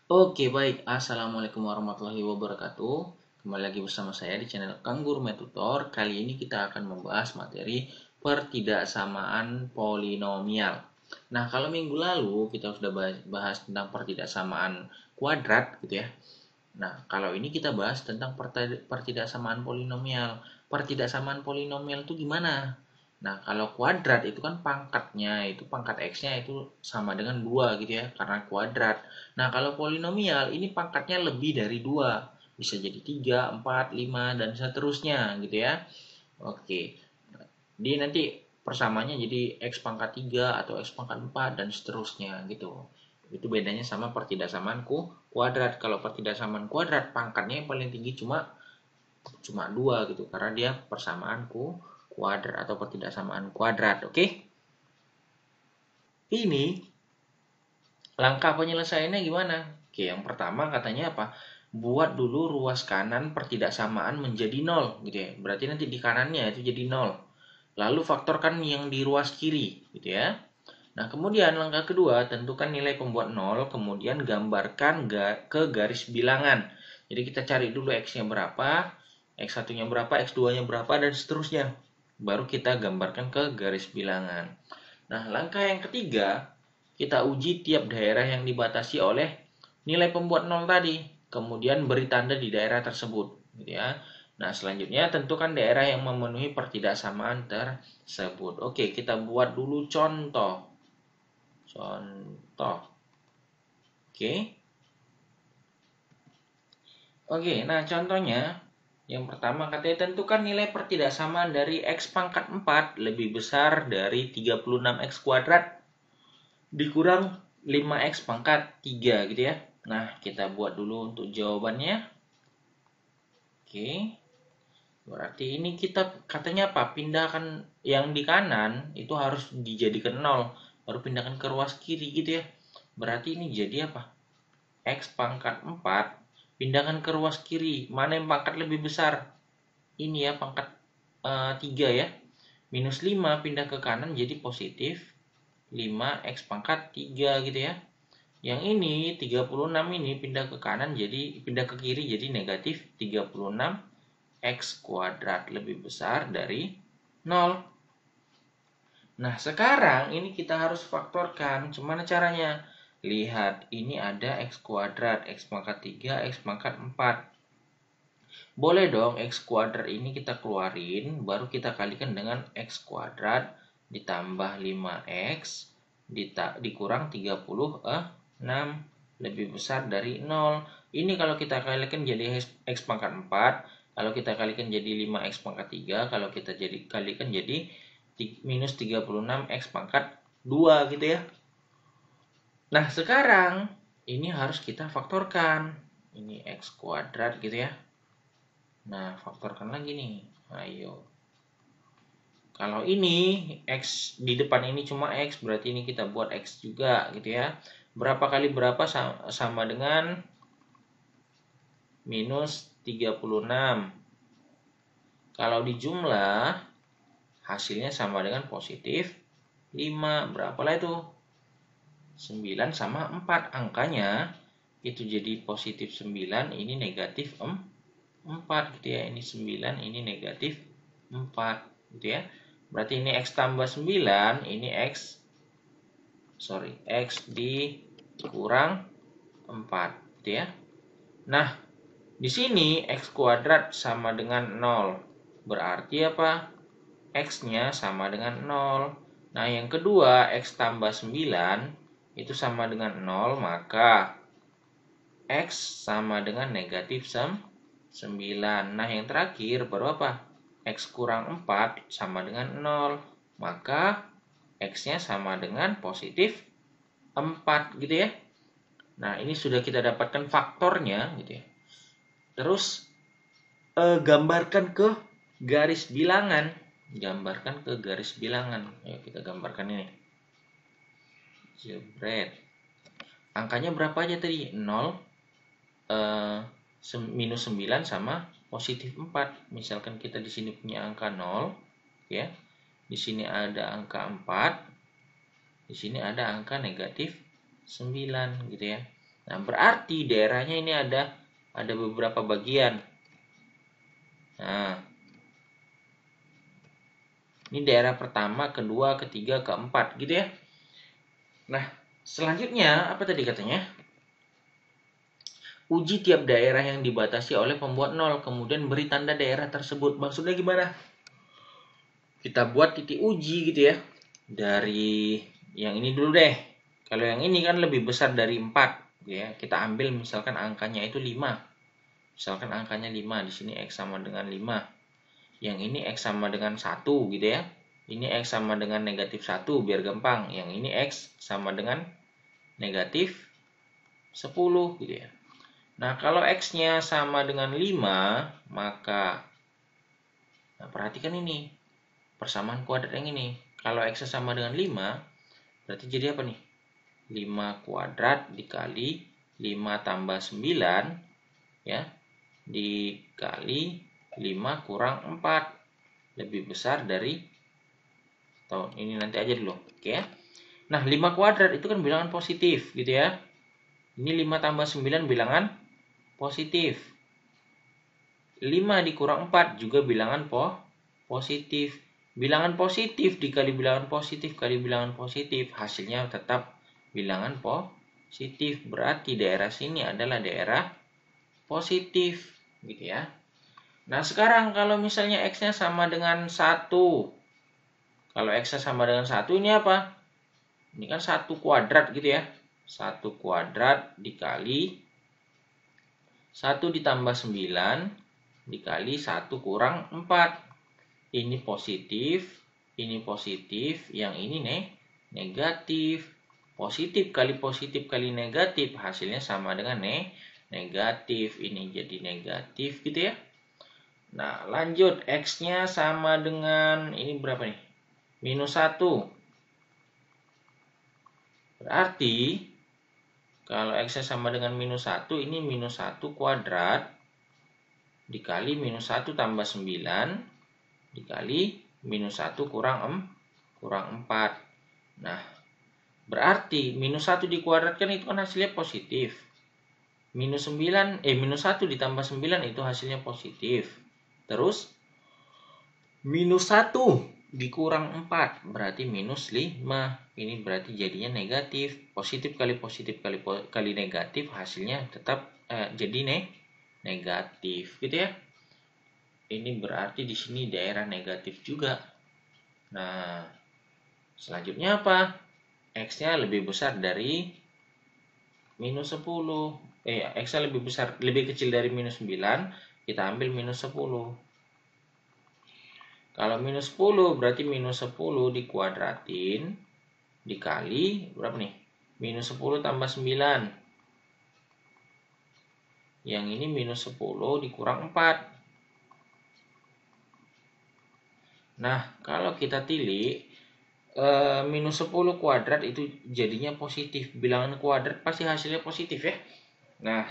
Oke, baik. Assalamualaikum warahmatullahi wabarakatuh. Kembali lagi bersama saya di channel Kanggur Tutor. Kali ini kita akan membahas materi pertidaksamaan polinomial. Nah, kalau minggu lalu kita sudah bahas tentang pertidaksamaan kuadrat gitu ya. Nah, kalau ini kita bahas tentang pertidaksamaan polinomial. Pertidaksamaan polinomial itu gimana? Nah, kalau kuadrat itu kan pangkatnya, itu pangkat X-nya itu sama dengan 2 gitu ya, karena kuadrat. Nah, kalau polinomial ini pangkatnya lebih dari 2. Bisa jadi 3, 4, 5, dan seterusnya gitu ya. Oke. Dia nanti persamanya jadi X pangkat 3 atau X pangkat 4 dan seterusnya gitu. Itu bedanya sama pertidaksamaan kuadrat. Kalau pertidaksamaan kuadrat pangkatnya yang paling tinggi cuma cuma 2 gitu karena dia persamaan kuadrat atau pertidaksamaan kuadrat. Oke. Ini langkah penyelesaiannya gimana? Oke, yang pertama katanya apa? Buat dulu ruas kanan pertidaksamaan menjadi 0 gitu ya. Berarti nanti di kanannya itu jadi 0. Lalu faktorkan yang di ruas kiri gitu ya. Nah, kemudian langkah kedua, tentukan nilai pembuat 0, kemudian gambarkan ke garis bilangan. Jadi kita cari dulu X-nya berapa, X1-nya berapa, X2-nya berapa, dan seterusnya. Baru kita gambarkan ke garis bilangan. Nah, langkah yang ketiga, kita uji tiap daerah yang dibatasi oleh nilai pembuat 0 tadi. Kemudian beri tanda di daerah tersebut. Gitu ya. Nah, selanjutnya tentukan daerah yang memenuhi pertidaksamaan tersebut. Oke, kita buat dulu contoh. Contoh. Oke. Oke, nah contohnya yang pertama katanya tentukan nilai pertidaksamaan dari X pangkat 4 lebih besar dari 36X kuadrat dikurang 5X pangkat 3 gitu ya. Nah, kita buat dulu untuk jawabannya. Oke. Berarti ini kita katanya apa? Pindahkan yang di kanan itu harus dijadikan 0. Baru pindahkan ke ruas kiri gitu ya. Berarti ini jadi apa? X pangkat 4 pindahkan ke ruas kiri. Mana yang pangkat lebih besar? Ini ya pangkat 3 ya. Minus 5 pindah ke kanan jadi positif 5 X pangkat 3 gitu ya. Yang ini 36 ini pindah ke kanan jadi pindah ke kiri jadi negatif 36 X kuadrat lebih besar dari 0. Nah, sekarang ini kita harus faktorkan. Gimana caranya? Lihat, ini ada X kuadrat, X pangkat 3, X pangkat 4. Boleh dong X kuadrat ini kita keluarin, baru kita kalikan dengan X kuadrat ditambah 5X dikurang 36 lebih besar dari 0. Ini kalau kita kalikan jadi X pangkat 4, kalau kita kalikan jadi 5X pangkat 3, kalau kita kalikan jadi minus 36X pangkat 2 gitu ya. Nah, sekarang ini harus kita faktorkan. Ini X kuadrat gitu ya. Nah, faktorkan lagi nih. Ayo. Kalau ini X di depan ini cuma X, berarti ini kita buat X juga gitu ya. Berapa kali berapa sama dengan minus 36. Kalau dijumlah, hasilnya sama dengan positif 5. Berapalah itu? 9 sama 4. Angkanya itu jadi positif 9, ini negatif 4 gitu ya. Ini 9, ini negatif 4 gitu ya. Berarti ini X tambah 9, ini X dikurang 4 gitu ya. Nah, di sini X kuadrat sama dengan 0. Berarti apa? X-nya sama dengan 0. Nah, yang kedua X tambah 9 itu sama dengan 0, maka X sama dengan negatif 9. Nah, yang terakhir baru apa? X kurang 4 sama dengan 0. Maka X-nya sama dengan positif 4 gitu ya. Nah, ini sudah kita dapatkan faktornya gitu ya. Terus gambarkan ke garis bilangan. Gambarkan ke garis bilangan. Ayo kita gambarkan ini. Jebret. Angkanya berapa aja tadi? 0, minus 9 sama positif 4. Misalkan kita di sini punya angka 0 ya. Di sini ada angka 4. Di sini ada angka negatif 9 gitu ya. Nah, berarti daerahnya ini ada beberapa bagian. Nah, ini daerah pertama, kedua, ketiga, keempat gitu ya. Nah, selanjutnya apa tadi katanya? Uji tiap daerah yang dibatasi oleh pembuat nol, kemudian beri tanda daerah tersebut. Maksudnya gimana? Kita buat titik uji gitu ya. Dari yang ini dulu deh. Kalau yang ini kan lebih besar dari 4 gitu ya. Kita ambil misalkan angkanya itu 5. Misalkan angkanya 5, di sini X sama dengan 5. Yang ini X sama dengan 1 gitu ya. Ini X sama dengan negatif 1 biar gampang. Yang ini X sama dengan negatif 10 gitu ya. Nah, kalau X-nya sama dengan 5, maka perhatikan ini. Persamaan kuadrat yang ini. Kalau X-nya sama dengan 5, berarti jadi apa nih? 5 kuadrat dikali 5 tambah 9 ya, dikali 5 kurang 4. Lebih besar dari, atau ini nanti aja dulu. Oke ya. Nah, 5 kuadrat itu kan bilangan positif gitu ya. Ini 5 tambah 9 bilangan positif. 5 dikurang 4 juga bilangan positif. Bilangan positif dikali bilangan positif kali bilangan positif, hasilnya tetap bilangan positif. Berarti daerah sini adalah daerah positif gitu ya. Nah, sekarang kalau misalnya X-nya sama dengan 1. Kalau X-nya sama dengan 1, ini apa? Ini kan 1 kuadrat gitu ya. 1 kuadrat dikali 1 ditambah 9 dikali 1 kurang 4. Ini positif, yang ini negatif. Positif kali negatif, hasilnya sama dengan negatif. Ini jadi negatif gitu ya. Nah, lanjut. X-nya sama dengan, ini berapa nih? Minus 1. Berarti, kalau X-nya sama dengan minus 1, ini minus 1 kuadrat dikali minus 1 tambah 9 dikali minus 1 kurang 4. Nah, berarti minus 1 dikuadratkan itu kan hasilnya positif. Minus 1 ditambah 9 itu hasilnya positif. Terus, minus 1 dikurang 4 berarti minus 5. Ini berarti jadinya negatif. Positif kali negatif, hasilnya tetap jadi negatif gitu ya. Ini berarti di sini daerah negatif juga. Nah, selanjutnya apa? X-nya lebih besar dari minus 10. X-nya lebih kecil dari minus 9. Kita ambil minus 10. Kalau minus 10 berarti minus 10 dikuadratin dikali berapa nih? Minus 10 tambah 9. Yang ini minus 10 dikurang 4. Nah, kalau kita tilik, minus 10 kuadrat itu jadinya positif. Bilangan kuadrat pasti hasilnya positif ya. Nah,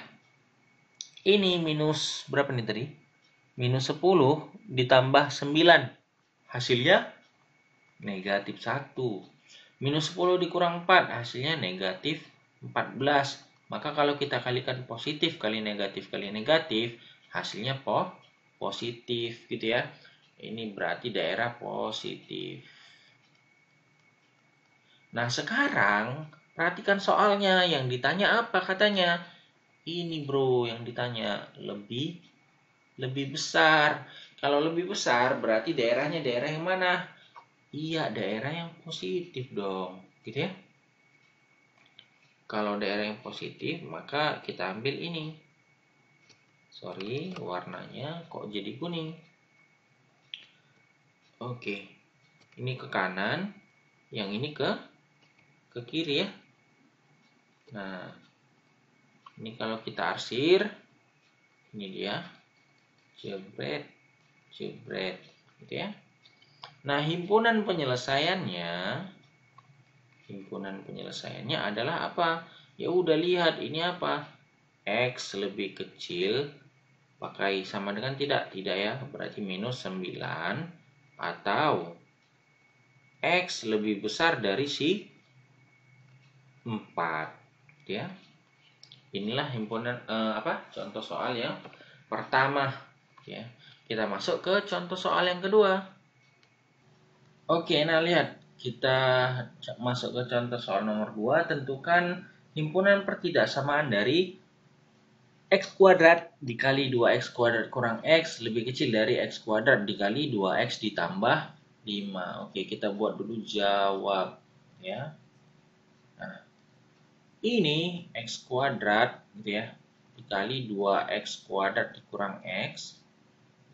ini minus berapa nih tadi? Minus 10 ditambah 9. Hasilnya negatif 1. Minus 10 dikurang 4, hasilnya negatif 14. Maka kalau kita kalikan positif kali negatif, hasilnya positif gitu ya. Ini berarti daerah positif. Nah, sekarang perhatikan soalnya. Yang ditanya apa katanya? Ini bro, yang ditanya lebih besar. Kalau lebih besar berarti daerahnya daerah yang mana? Iya, daerah yang positif dong, gitu ya. Kalau daerah yang positif, maka kita ambil ini. Sorry, warnanya kok jadi kuning. Oke, ini ke kanan, yang ini ke kiri ya. Nah, ini kalau kita arsir, ini dia, jebret, gitu ya. Nah, himpunan penyelesaiannya adalah apa? Ya udah lihat ini apa? X lebih kecil, pakai sama dengan tidak ya, berarti minus 9, atau X lebih besar dari si 4 ya. Inilah himpunan contoh soal yang pertama. Ya. Kita masuk ke contoh soal yang kedua. Oke, nah lihat. Kita masuk ke contoh soal nomor 2. Tentukan himpunan pertidaksamaan dari X kuadrat dikali 2X kuadrat kurang X lebih kecil dari X kuadrat dikali 2X ditambah 5. Oke, kita buat dulu jawab. Ya. Nah, ini X kuadrat gitu ya, dikali 2X kuadrat dikurang X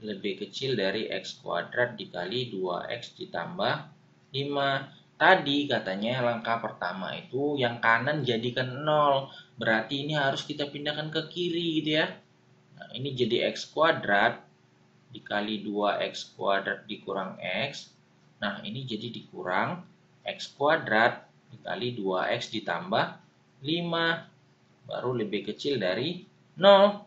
lebih kecil dari X kuadrat dikali 2X ditambah 5. Tadi katanya langkah pertama itu yang kanan jadikan 0. Berarti ini harus kita pindahkan ke kiri gitu ya. Nah, ini jadi X kuadrat dikali 2X kuadrat dikurang X. Nah, ini jadi dikurang X kuadrat dikali 2X ditambah 5. Baru lebih kecil dari 0.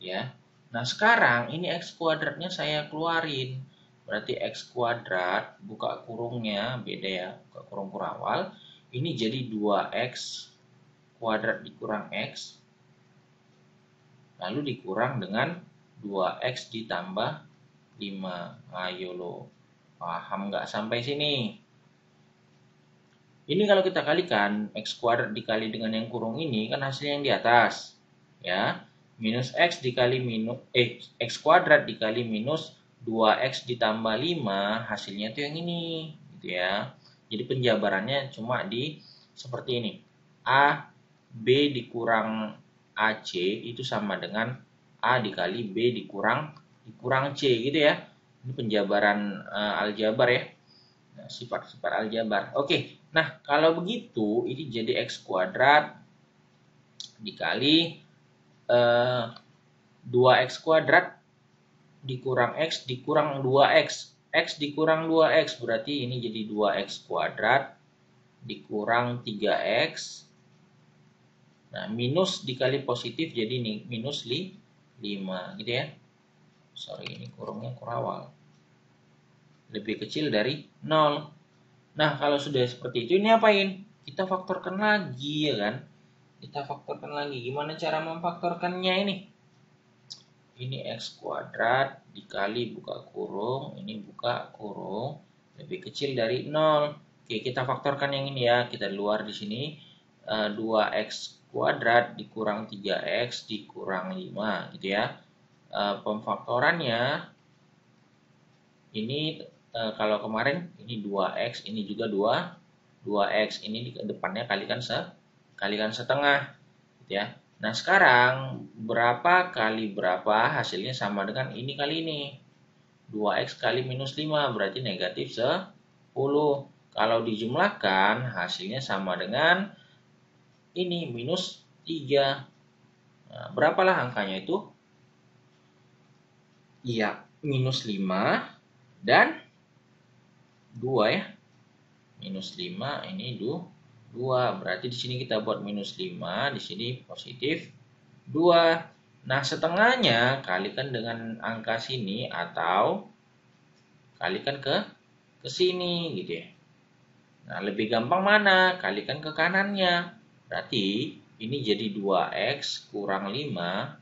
Ya. Nah, sekarang ini X kuadratnya saya keluarin. Berarti X kuadrat, buka kurungnya, beda ya, buka kurung kurawal. Ini jadi 2X kuadrat dikurang X. Lalu dikurang dengan 2X ditambah 5. Ayo lo, paham nggak sampai sini? Ini kalau kita kalikan, X kuadrat dikali dengan yang kurung ini, kan hasilnya yang di atas. Ya, minus X dikali X kuadrat dikali minus 2X ditambah 5, hasilnya itu yang ini. Gitu ya. Jadi penjabarannya cuma di seperti ini. A, B dikurang AC itu sama dengan A dikali B dikurang C gitu ya. Ini penjabaran aljabar ya. Nah, sifat-sifat aljabar. Oke, nah kalau begitu ini jadi X kuadrat dikali 2X kuadrat dikurang X dikurang 2X. X dikurang 2X berarti ini jadi 2X kuadrat dikurang 3X. Nah, minus dikali positif jadi minus 5 gitu ya. Sorry, ini kurungnya kurawal. Lebih kecil dari 0. Nah, kalau sudah seperti itu, ini apain? Kita faktorkan lagi ya kan. Kita faktorkan lagi. Gimana cara memfaktorkannya ini? Ini X kuadrat dikali buka kurung. Ini buka kurung. Lebih kecil dari 0. Oke, kita faktorkan yang ini ya. Kita luar di sini. 2X kuadrat dikurang 3X dikurang 5 gitu ya. Pemfaktorannya ini kalau kemarin ini 2X, ini juga 2X, ini di depannya kalikan setengah gitu ya. Nah, sekarang berapa kali berapa hasilnya sama dengan ini kali ini. 2X kali minus 5 berarti negatif 10. Kalau dijumlahkan hasilnya sama dengan ini minus 3. Nah, berapalah angkanya itu? Iya, minus 5 dan 2 ya. Minus 5 ini 2. Berarti di sini kita buat minus 5, di sini positif 2. Nah, setengahnya kalikan dengan angka sini atau kalikan ke sini gitu ya. Nah, lebih gampang mana? Kalikan ke kanannya. Berarti ini jadi 2X kurang 5.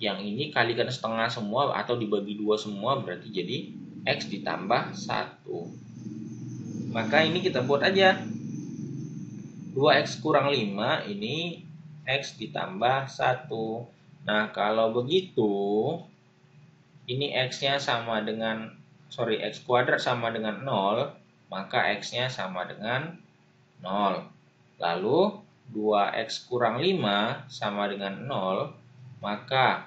Yang ini kalikan setengah semua atau dibagi 2 semua berarti jadi X ditambah 1. Maka ini kita buat aja. 2X kurang 5 ini X ditambah 1. Nah, kalau begitu ini X-nya sama dengan X kuadrat sama dengan 0, maka X-nya sama dengan 0. Lalu 2X kurang 5 sama dengan 0, maka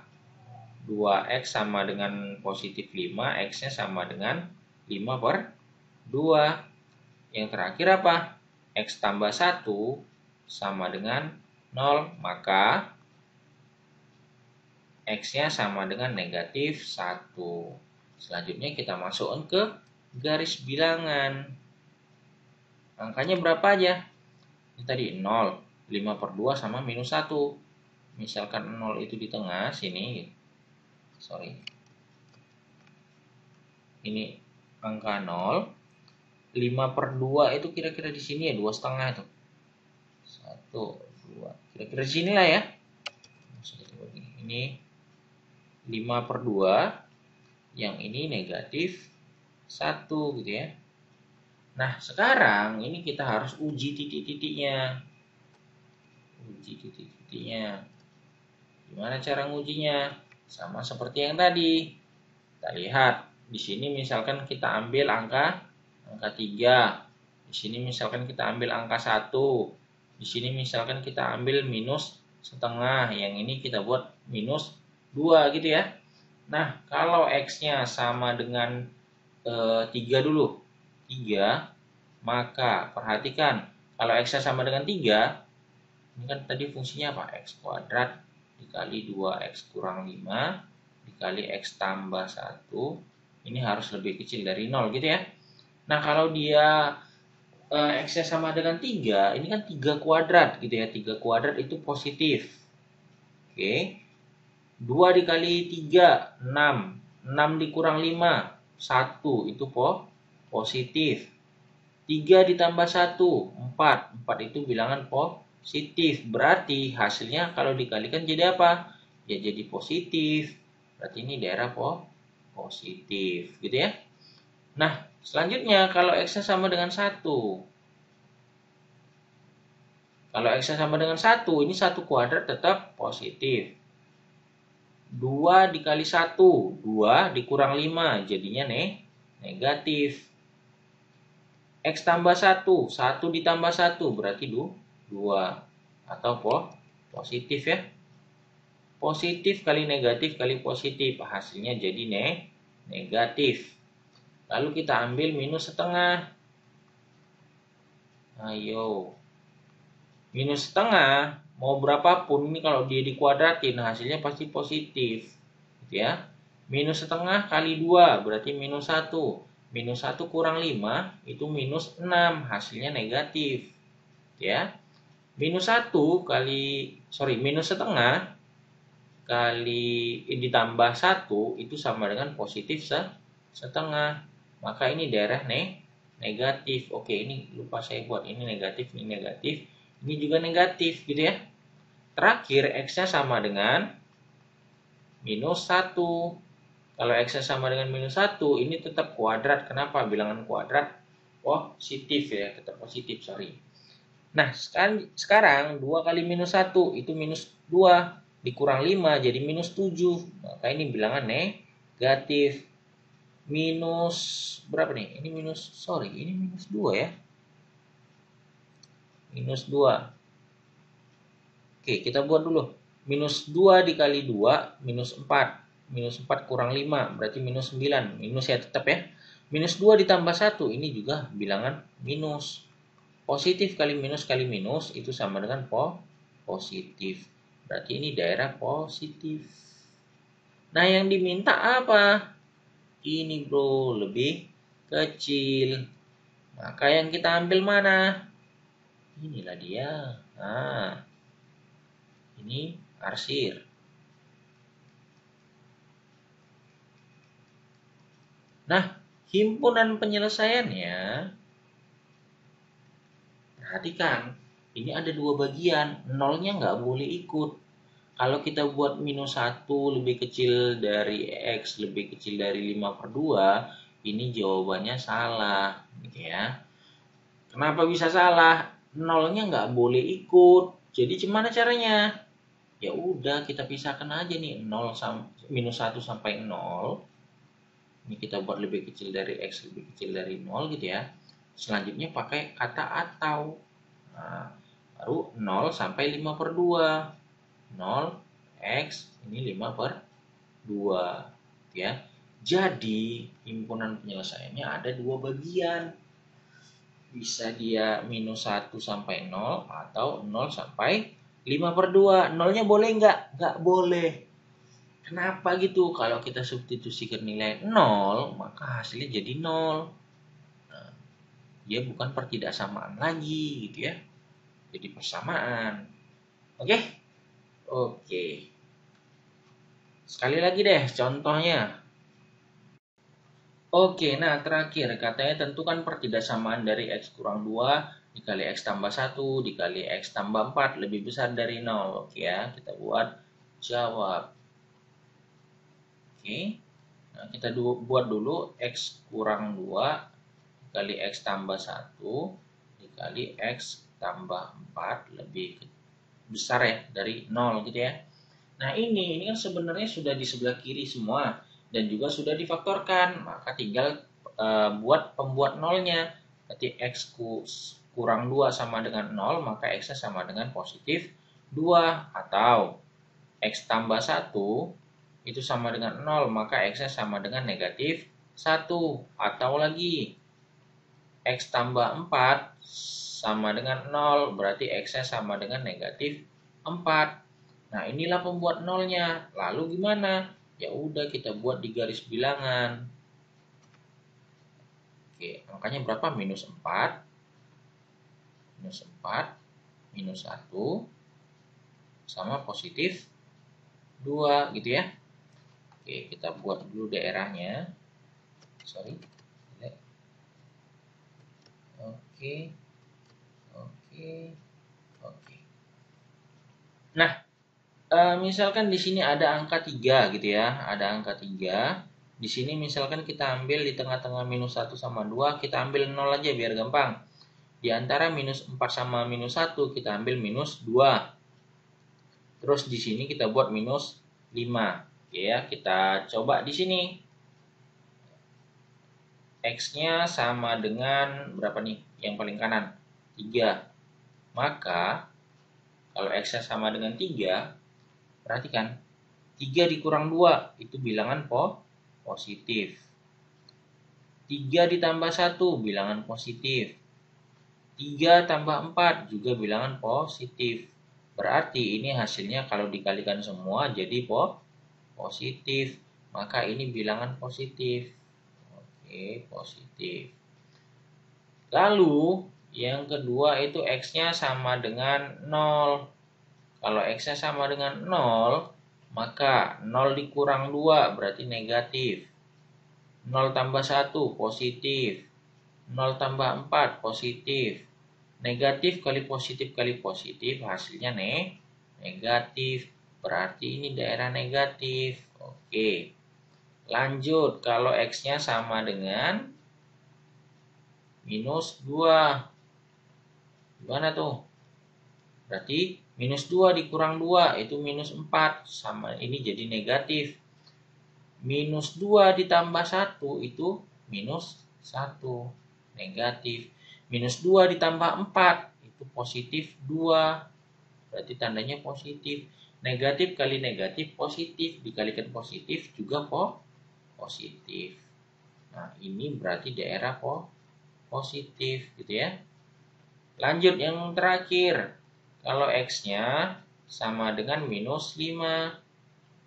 2X sama dengan positif 5, X-nya sama dengan 5 per 2. Yang terakhir apa? X tambah 1 sama dengan 0, maka X-nya sama dengan negatif 1. Selanjutnya kita masukkan ke garis bilangan. Angkanya berapa aja? Ini tadi 0, 5 per 2 sama minus 1. Misalkan 0 itu di tengah sini. Ini angka 0. 5 per 2 itu kira-kira di sini ya, 2,5 itu. 1, 2. Kira-kira di sini lah ya. ini 5/2, yang ini negatif 1 gitu ya. Nah, sekarang ini kita harus uji titik-titiknya. Uji titik-titiknya. Gimana cara ngujinya? Sama seperti yang tadi. Kita lihat di sini misalkan kita ambil angka 3. Di sini misalkan kita ambil angka 1. Di sini misalkan kita ambil minus setengah. Yang ini kita buat minus 2 gitu ya. Nah, kalau X-nya sama dengan 3 dulu. 3, maka perhatikan. Kalau X-nya sama dengan 3, ini kan tadi fungsinya apa? X kuadrat dikali 2X kurang 5 dikali X tambah 1. Ini harus lebih kecil dari 0 gitu ya. Nah, kalau dia X-nya sama dengan 3, ini kan 3 kuadrat gitu ya. 3 kuadrat itu positif. Oke. 2 dikali 3, 6. 6 dikurang 5, 1. Itu positif. 3 ditambah 1, 4. 4 itu bilangan positif. Berarti hasilnya kalau dikalikan jadi apa? Ya jadi positif. Berarti ini daerah positif. Gitu ya. Nah, selanjutnya kalau X-nya sama dengan 1. Kalau X-nya sama dengan 1, ini 1 kuadrat tetap positif. 2 dikali 1, 2 dikurang 5, jadinya negatif. X tambah 1, 1 ditambah 1, berarti 2. Atau positif ya. Positif kali negatif kali positif, hasilnya jadi negatif. Lalu kita ambil minus setengah. Ayo. Minus setengah, mau berapapun, ini kalau dia dikuadratin, hasilnya pasti positif. Gitu ya. Minus setengah kali 2, berarti minus 1. Minus 1 kurang 5, itu minus 6, hasilnya negatif. Ya. Minus 1 minus setengah kali ditambah 1, itu sama dengan positif setengah. Maka ini daerah negatif. Oke, ini lupa saya buat, ini negatif, ini negatif. Ini juga negatif gitu ya. Terakhir, X-nya sama dengan minus 1. Kalau X-nya sama dengan minus 1, ini tetap kuadrat. Kenapa? Bilangan kuadrat positif ya, tetap positif, sorry. Nah, sekarang 2 kali minus 1, itu minus 2. Dikurang 5, jadi minus 7. Maka ini bilangan negatif. Minus, berapa nih? Ini minus 2 ya. Minus 2. Oke, kita buat dulu. Minus 2 dikali 2, minus 4. Minus 4 kurang 5, berarti minus 9. Minus ya tetap ya. Minus 2 ditambah 1, ini juga bilangan minus. Positif kali minus, itu sama dengan positif. Berarti ini daerah positif. Nah, yang diminta apa? Ini bro, lebih kecil. Maka yang kita ambil mana? Inilah dia. Nah, ini arsir. Nah, himpunan penyelesaiannya, perhatikan, ini ada 2 bagian, nolnya nggak boleh ikut. Kalau kita buat minus 1 lebih kecil dari X lebih kecil dari 5/2, ini jawabannya salah, gitu ya. Kenapa bisa salah? Nolnya nggak boleh ikut. Jadi gimana caranya? Ya udah, kita pisahkan aja nih minus 1 sampai 0. Ini kita buat lebih kecil dari X lebih kecil dari 0 gitu ya. Selanjutnya pakai kata atau. Nah, baru 0 sampai 5/2. 0 X ini 5/2 ya. Jadi himpunan penyelesaiannya ada 2 bagian. Bisa dia minus 1 sampai 0 atau 0 sampai 5/2. Nolnya boleh nggak? Nggak boleh. Kenapa gitu? Kalau kita substitusikan nilai 0, maka hasilnya jadi 0. Nah, dia bukan pertidaksamaan lagi gitu ya. Jadi persamaan. Oke? Oke. Sekali lagi deh contohnya. Oke, nah terakhir katanya tentukan pertidaksamaan dari X kurang 2 dikali X tambah 1 dikali X tambah 4 lebih besar dari 0. Oke ya, kita buat jawab. Oke. Nah, kita buat dulu X kurang 2 kali X tambah 1 dikali X tambah 4 lebih besar ya dari 0 gitu ya. Nah ini kan sebenarnya sudah di sebelah kiri semua dan juga sudah difaktorkan, maka tinggal buat pembuat nolnya. Berarti X kurang 2 sama dengan 0, maka X-nya sama dengan positif 2. Atau X tambah 1 itu sama dengan 0, maka X-nya sama dengan negatif 1. Atau lagi X tambah 4 sama dengan 0, berarti X-nya sama dengan negatif 4. Nah, inilah pembuat nolnya. Lalu gimana? Ya udah kita buat di garis bilangan. Oke, angkanya berapa? Minus 4. Minus 4. Minus 1. Sama positif 2 gitu ya. Oke, kita buat dulu daerahnya. Sorry. Oke. Nah, misalkan di sini ada angka 3 gitu ya. Ada angka 3. Di sini misalkan kita ambil di tengah-tengah minus 1 sama 2, kita ambil 0 aja biar gampang. Di antara minus 4 sama minus 1, kita ambil minus 2. Terus di sini kita buat minus 5. Oke ya, kita coba di sini. X-nya sama dengan berapa nih? Yang paling kanan, 3. Maka, kalau X-nya sama dengan 3, perhatikan, 3 dikurang 2, itu bilangan positif. 3 ditambah 1, bilangan positif. 3 tambah 4, juga bilangan positif. Berarti ini hasilnya kalau dikalikan semua jadi positif. Maka ini bilangan positif. Oke, positif. Lalu, yang kedua itu X-nya sama dengan 0. Kalau X-nya sama dengan 0, maka 0 dikurang 2 berarti negatif. 0 tambah 1 positif. 0 tambah 4 positif. Negatif kali positif hasilnya negatif. Berarti ini daerah negatif. Oke. Lanjut, kalau X-nya sama dengan minus 2. Gimana tuh? Berarti minus 2 dikurang 2 itu minus 4. Sama ini jadi negatif. Minus 2 ditambah 1 itu minus 1. Negatif. Minus 2 ditambah 4 itu positif 2. Berarti tandanya positif. Negatif kali negatif positif. Dikalikan positif juga positif. Nah, ini berarti daerah positif gitu ya. Lanjut yang terakhir. Kalau X-nya sama dengan minus 5.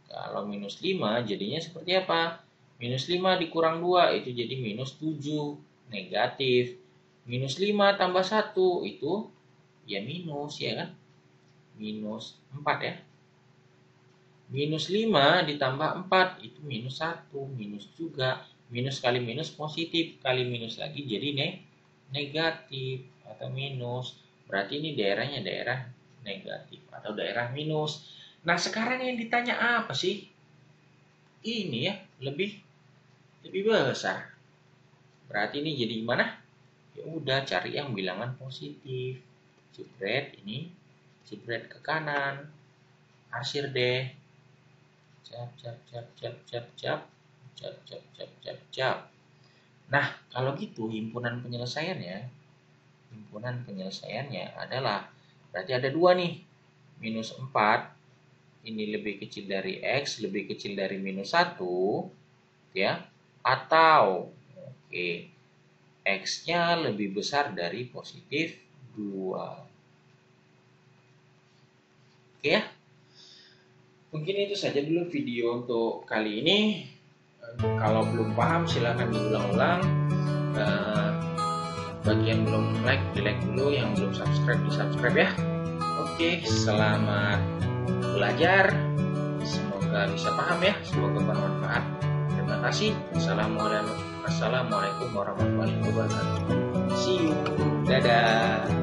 Kalau minus 5 jadinya seperti apa? Minus 5 dikurang 2 itu jadi minus 7. Negatif. Minus 5 tambah 1 itu ya minus ya kan? Minus 4 ya. Minus 5 ditambah 4 itu minus 1. Minus juga. Minus kali minus positif. Kali minus lagi jadi negatif atau minus. Berarti ini daerahnya daerah negatif atau daerah minus. Nah sekarang yang ditanya apa sih? Ini ya lebih besar. Berarti ini jadi gimana? Ya udah cari yang bilangan positif. Jepret ini. Jepret ke kanan. Arsir deh. Cap. Nah, kalau gitu himpunan penyelesaiannya adalah berarti ada 2 nih. Minus 4 ini lebih kecil dari X, lebih kecil dari minus 1 ya. Atau X-nya lebih besar dari positif 2. Oke ya. Mungkin itu saja dulu video untuk kali ini. Kalau belum paham silahkan diulang-ulang. Bagi yang belum like, di-like dulu. Yang belum subscribe, di-subscribe ya. Oke, selamat belajar. Semoga bisa paham ya. Semoga bermanfaat. Terima kasih. Assalamualaikum warahmatullahi wabarakatuh. See you. Dadah.